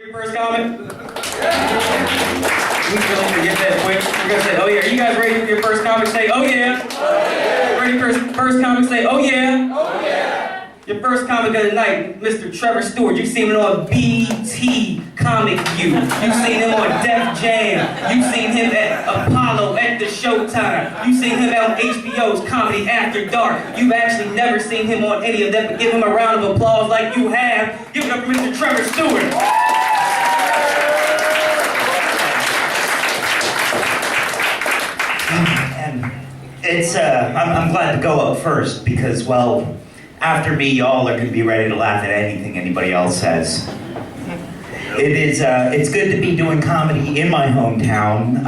Your first comment? We really forget that quick. We're gonna say, oh yeah. Are you guys ready for your first comic? Say, oh yeah. Oh yeah. Ready for your first comic? Say, oh yeah. Oh yeah. Your first comic of the night, Mr. Trevor Stewart. You've seen him on BT Comic View. You've seen him on Def Jam. You've seen him at Apollo at the Showtime. You've seen him on HBO's Comedy After Dark. You've actually never seen him on any of them, but give him a round of applause like you have. Give it up for Mr. Trevor Stewart. I'm glad to go up first because, well, after me, y'all are going to be ready to laugh at anything anybody else says. It's good to be doing comedy in my hometown.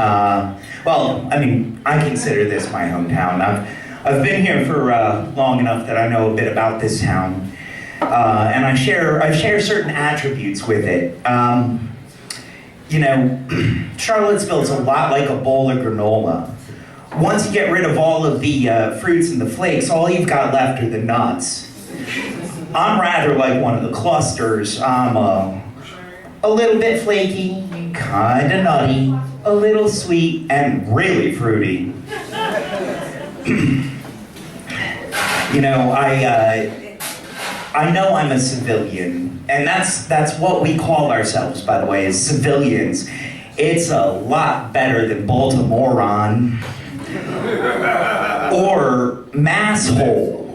Well, I mean, I consider this my hometown. I've been here for long enough that I know a bit about this town, and I share certain attributes with it. You know, Charlottesville's a lot like a bowl of granola. Once you get rid of all of the fruits and the flakes, all you've got left are the nuts. I'm rather like one of the clusters. I'm a little bit flaky, kinda nutty, a little sweet, and really fruity. You know, I know I'm a civilian, and that's what we call ourselves, by the way, is civilians. It's a lot better than Baltimorean or masshole.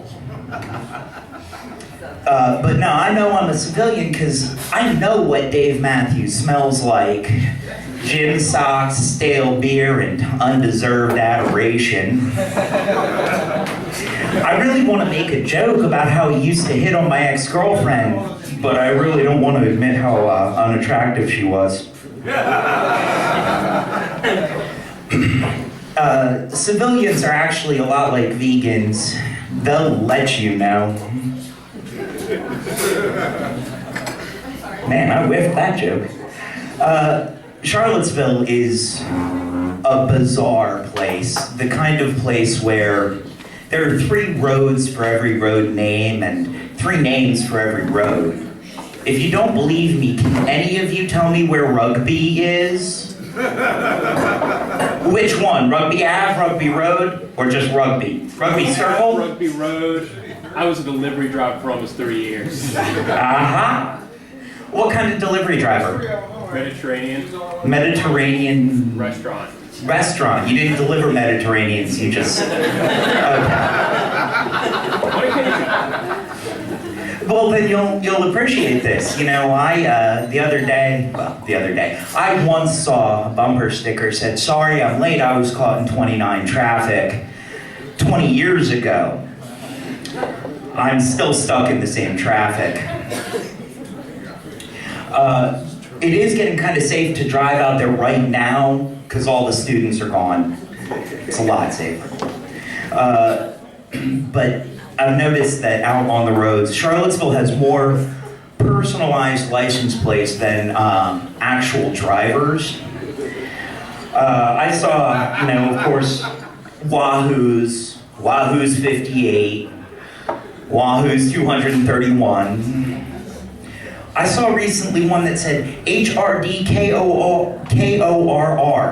But no, I know I'm a civilian because I know what Dave Matthews smells like. Gym socks, stale beer, and undeserved adoration. I really want to make a joke about how he used to hit on my ex-girlfriend, but I really don't want to admit how unattractive she was. Civilians are actually a lot like vegans. They'll let you know. Man, I whiffed that joke. Charlottesville is a bizarre place. The kind of place where there are 3 roads for every road name and 3 names for every road. If you don't believe me, can any of you tell me where Rugby is? Which one? Rugby Ave, Rugby Road, or just Rugby? Rugby Circle? Rugby Road. I was a delivery driver for almost 3 years. Uh-huh. What kind of delivery driver? Mediterranean. Mediterranean... Restaurant. Restaurant. You didn't deliver Mediterraneans, you just... Okay. Well, then you'll appreciate this. You know, the other day, I once saw a bumper sticker said, "Sorry, I'm late, I was caught in 29 traffic." 20 years ago. I'm still stuck in the same traffic. It is getting kind of safe to drive out there right now, because all the students are gone. It's a lot safer. But I've noticed that out on the roads, Charlottesville has more personalized license plates than actual drivers. I saw, you know, of course, Wahoo's 58, Wahoo's 231. I saw recently one that said HRDKORR,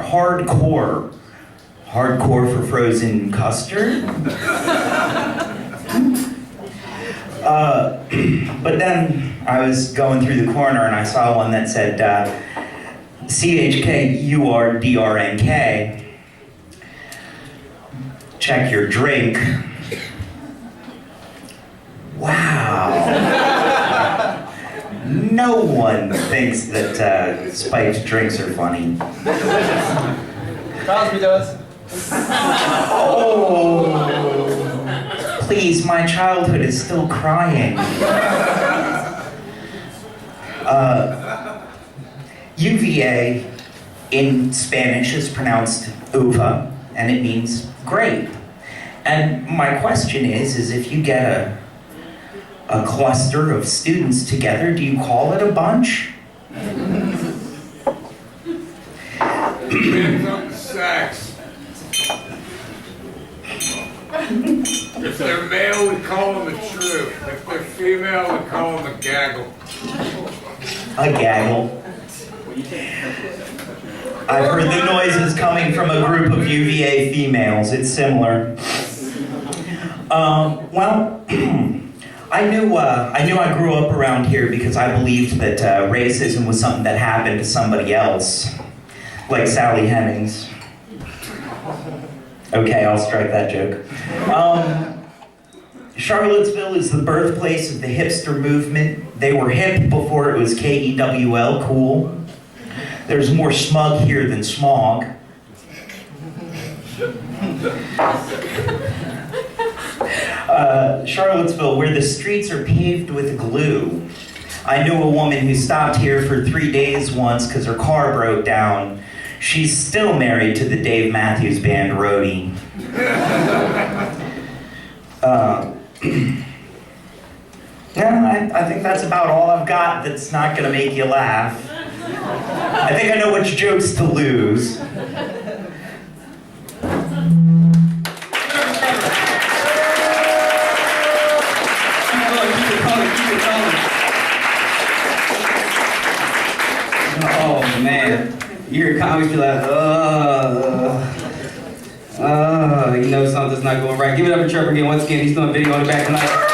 hardcore. Hardcore for frozen custard? But then I was going through the corner and I saw one that said CHKURDRNK. Check your drink. Wow. No one thinks that spiked drinks are funny. Crosby does. Oh, please, my childhood is still crying. UVA in Spanish is pronounced uva, and it means grape. And my question is if you get a cluster of students together, do you call it a bunch? Depends on the sex. If they're male, we call them a troop. If they're female, we call them a gaggle. A gaggle. I've heard the noises coming from a group of UVA females. It's similar. Well, I knew I grew up around here because I believed that racism was something that happened to somebody else, like Sally Hemings. Okay, I'll strike that joke. Charlottesville is the birthplace of the hipster movement. They were hip before it was K-E-W-L, cool. There's more smug here than smog. Charlottesville, where the streets are paved with glue. I knew a woman who stopped here for 3 days once because her car broke down. She's still married to the Dave Matthews Band roadie. Yeah, I think that's about all I've got that's not gonna make you laugh. I think I know which jokes to lose. Oh man, you're comics be like, you know something's not going right. Give it up for Trevor again. Once again, he's doing a video on the back tonight.